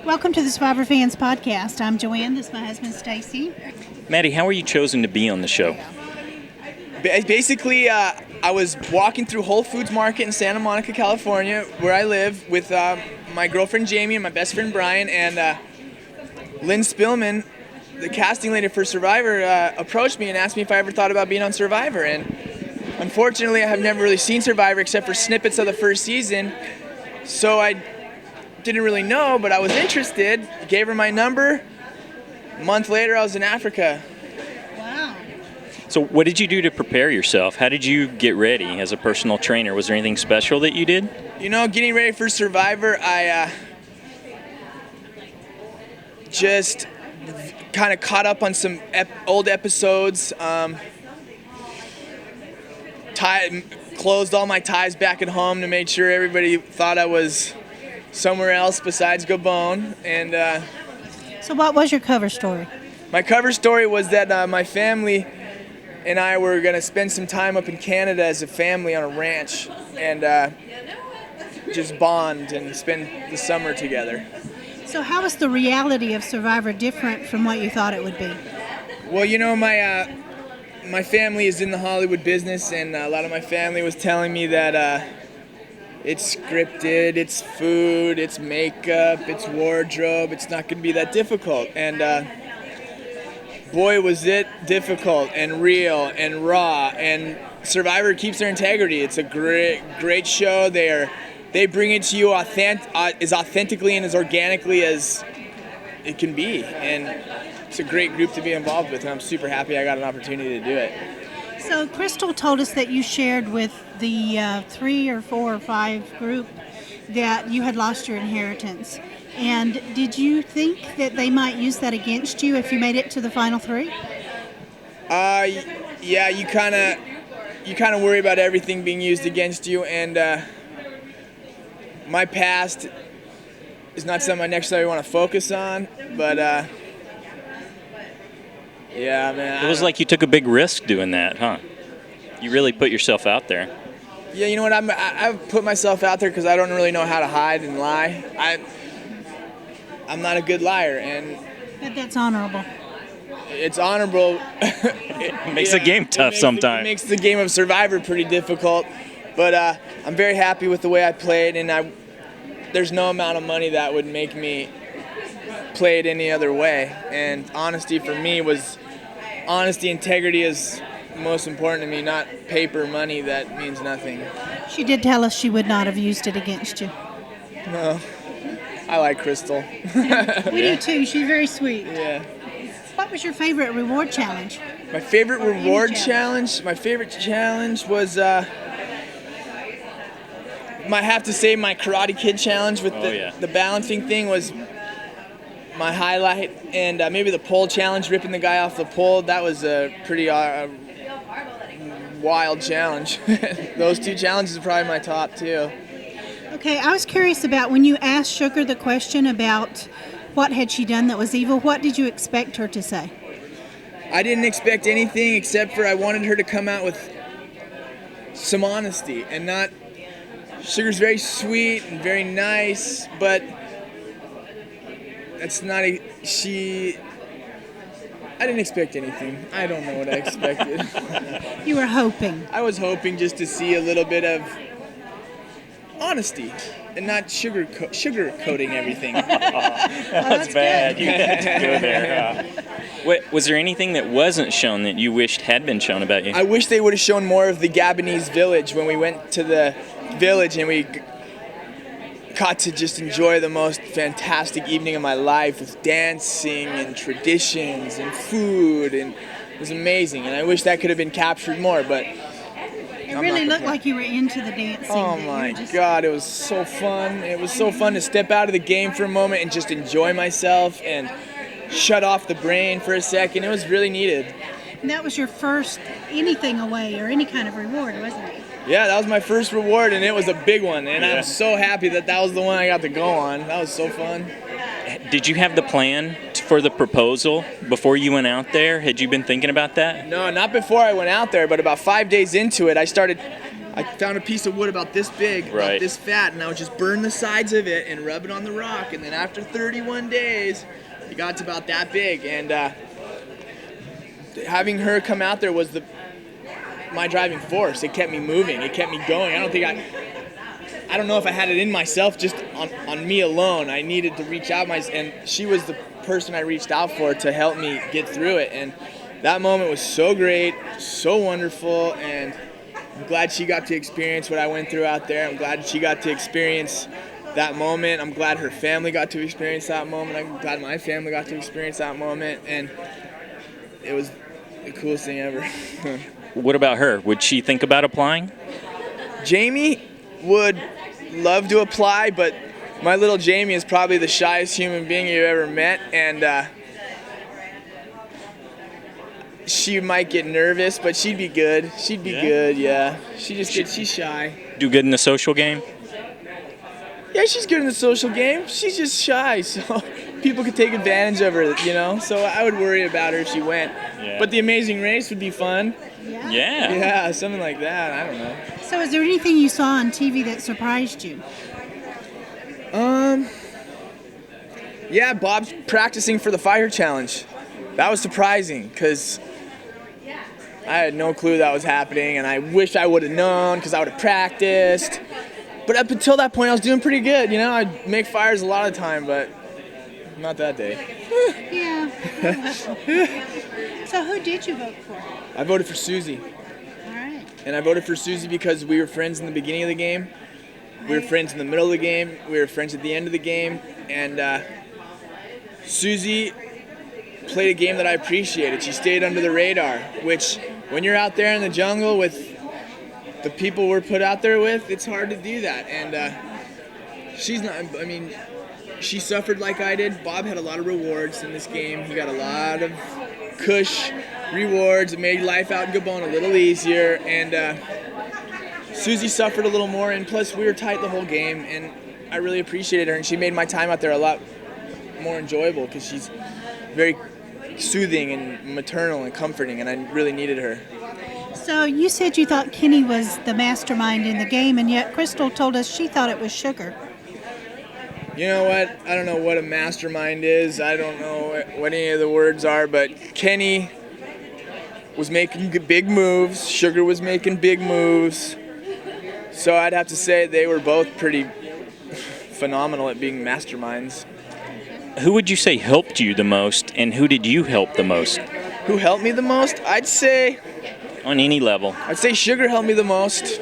Welcome to the Survivor Fans Podcast. I'm Joanne. This is my husband, Stacy. Matty, how were you chosen to be on the show? Basically, I was walking through Whole Foods Market in Santa Monica, California, where I live, with my girlfriend Jamie and my best friend Brian, and Lynn Spillman, the casting lady for Survivor, approached me and asked me if I ever thought about being on Survivor. And unfortunately, I have never really seen Survivor except for snippets of the first season, so I didn't really know, but I was interested. Gave her my number. A month later, I was in Africa. Wow. So what did you do to prepare yourself? How did you get ready as a personal trainer? Was there anything special that you did? You know, getting ready for Survivor, I just kind of caught up on some old episodes, closed all my ties back at home to make sure everybody thought I was somewhere else besides Gabon. And So what was your cover story? my cover story was that my family and I were going to spend some time up in Canada as a family on a ranch and just bond and spend the summer together. So how is the reality of Survivor different from what you thought it would be? Well, you know, my family is in the Hollywood business, and a lot of my family was telling me that it's scripted, it's food, it's makeup, it's wardrobe, it's not going to be that difficult. And boy, was it difficult and real and raw. And Survivor keeps their integrity. It's a great show. They bring it to you as authentically and as organically as it can be. And it's a great group to be involved with, and I'm super happy I got an opportunity to do it. So Crystal told us that you shared with the 3 or 4 or 5 group that you had lost your inheritance. And did you think that they might use that against you if you made it to the final 3? Yeah, you kind of worry about everything being used against you, and my past is not something I necessarily want to focus on, but yeah, man. It was like you took a big risk doing that, huh? You really put yourself out there. Yeah, you know what? I've put myself out there because I don't really know how to hide and lie. I'm not a good liar, and But that's honorable. it's honorable. It makes the game tough sometimes. It makes the game of Survivor pretty difficult, but I'm very happy with the way I played, and there's no amount of money that would make me play it any other way. And honesty for me was honesty, integrity is most important to me, not paper money that means nothing. She did tell us she would not have used it against you. No, I like Crystal. We do too. She's very sweet. Yeah. What was your favorite reward challenge? My favorite reward challenge. challenge. My favorite challenge was I have to say my Karate Kid challenge with the balancing thing was my highlight, and maybe the pole challenge, ripping the guy off the pole. That was a pretty wild challenge. Those 2 challenges are probably my top 2. Okay, I was curious about when you asked Sugar the question about what had she done that was evil, what did you expect her to say? I didn't expect anything except for I wanted her to come out with some honesty and not. Sugar's very sweet and very nice, but that's not I didn't expect anything. I don't know what I expected. You were hoping. I was hoping just to see a little bit of honesty and not sugarcoating everything. That's bad. You had to go there. Was there anything that wasn't shown that you wished had been shown about you? I wish they would have shown more of the Gabonese village when we went to the village and we got to just enjoy the most fantastic evening of my life with dancing and traditions and food, and it was amazing, and I wish that could have been captured more, but It really looked like you were into the dancing. oh my God, it was so fun. It was so fun to step out of the game for a moment and just enjoy myself and shut off the brain for a second. It was really needed. And that was your first anything away or any kind of reward, wasn't it? Yeah, that was my first reward, and it was a big one, and I'm so happy that was the one I got to go on. That was so fun. Did you have the plan for the proposal before you went out there? Had you been thinking about that? No, not before I went out there, but about 5 days into it, I I found a piece of wood about this big, Right. about this fat, and I would just burn the sides of it and rub it on the rock. And then after 31 days, it got to about that big. And having her come out there was my driving force. It kept me moving. It kept me going. I don't know if I had it in myself just on me alone. I needed to reach out and she was the person I reached out for to help me get through it. And that moment was so great, so wonderful, and I'm glad she got to experience what I went through out there. I'm glad she got to experience that moment. I'm glad her family got to experience that moment. I'm glad my family got to experience that moment, and it was the coolest thing ever. What about her? Would she think about applying? Jamie would love to apply, but my little Jamie is probably the shyest human being you've ever met, and she might get nervous, but she'd be good. She'd be good, yeah. She's shy. Do good in the social game? Yeah, she's good in the social game. She's just shy, so people could take advantage of her, you know? So I would worry about her if she went. Yeah. But the Amazing Race would be fun. Yeah. Yeah. Yeah, something like that. I don't know. So is there anything you saw on TV that surprised you? Yeah, Bob's practicing for the fire challenge. That was surprising because I had no clue that was happening, and I wish I would have known because I would have practiced. But up until that point, I was doing pretty good. You know, I'd make fires a lot of the time, but not that day. Yeah. So who did you vote for? I voted for Susie. All right. And I voted for Susie because we were friends in the beginning of the game. We were friends in the middle of the game. We were friends at the end of the game. And Susie played a game that I appreciated. She stayed under the radar, which when you're out there in the jungle with the people we're put out there with, it's hard to do that. And she's not, I mean, she suffered like I did. Bob had a lot of rewards in this game. He got a lot of cush rewards. It made life out in Gabon a little easier. And Susie suffered a little more, and plus we were tight the whole game, and I really appreciated her, and she made my time out there a lot more enjoyable because she's very soothing and maternal and comforting, and I really needed her. So you said you thought Kenny was the mastermind in the game, and yet Crystal told us she thought it was Sugar. You know what? I don't know what a mastermind is. I don't know what any of the words are, but Kenny was making big moves. Sugar was making big moves. So I'd have to say they were both pretty phenomenal at being masterminds. Who would you say helped you the most, and who did you help the most? Who helped me the most? I'd say On any level. Sugar helped me the most.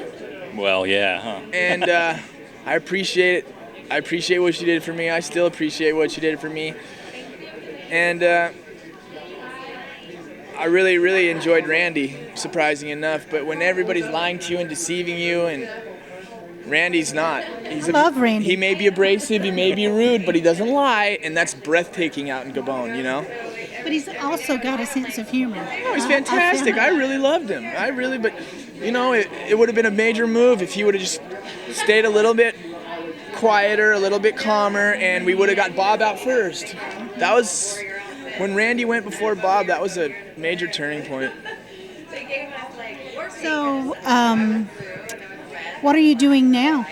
Well, yeah, huh? And I appreciate it. I appreciate what she did for me. I still appreciate what she did for me. And I really, really enjoyed Randy, surprising enough. But when everybody's lying to you and deceiving you, and Randy's not. I love Randy. He may be abrasive, he may be rude, but he doesn't lie, and that's breathtaking out in Gabon, you know? But he's also got a sense of humor. Oh, he's fantastic. I really loved him. But, you know, it would have been a major move if he would have just stayed a little bit quieter, a little bit calmer, and we would have got Bob out first. That was, when Randy went before Bob, that was a major turning point. So, what are you doing now?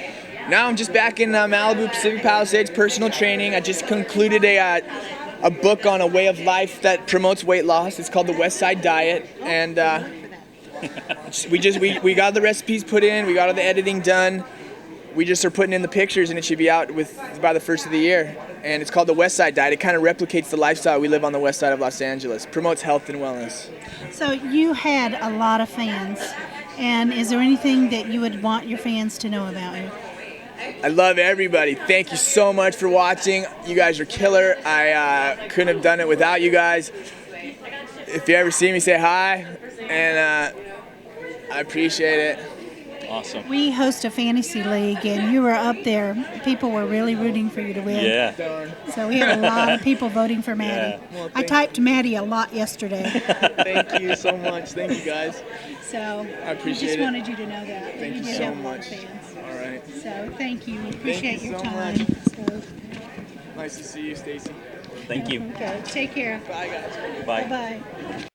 Now I'm just back in Malibu, Pacific Palisades, personal training. I just concluded a book on a way of life that promotes weight loss. It's called the West Side Diet, and we got the recipes put in, we got all the editing done. We just are putting in the pictures, and it should be out by the first of the year. And it's called the West Side Diet. It kind of replicates the lifestyle we live on the west side of Los Angeles. Promotes health and wellness. So you had a lot of fans, and is there anything that you would want your fans to know about you? I love everybody. Thank you so much for watching. You guys are killer. I couldn't have done it without you guys. If you ever see me, say hi, and I appreciate it. Awesome. We host a fantasy league, and you were up there. People were really rooting for you to win. Yeah. So we had a lot of people voting for Matty. Yeah. Well, I typed Matty a lot yesterday. Thank you so much. Thank you, guys. So I appreciate just it. wanted you to know that. Thank you did so have a lot of much. fans. All right. So thank you. We appreciate you your so time. much. So, Nice to see you, Stacy. Thank you. okay, take care. Bye, guys. Bye. Bye-bye.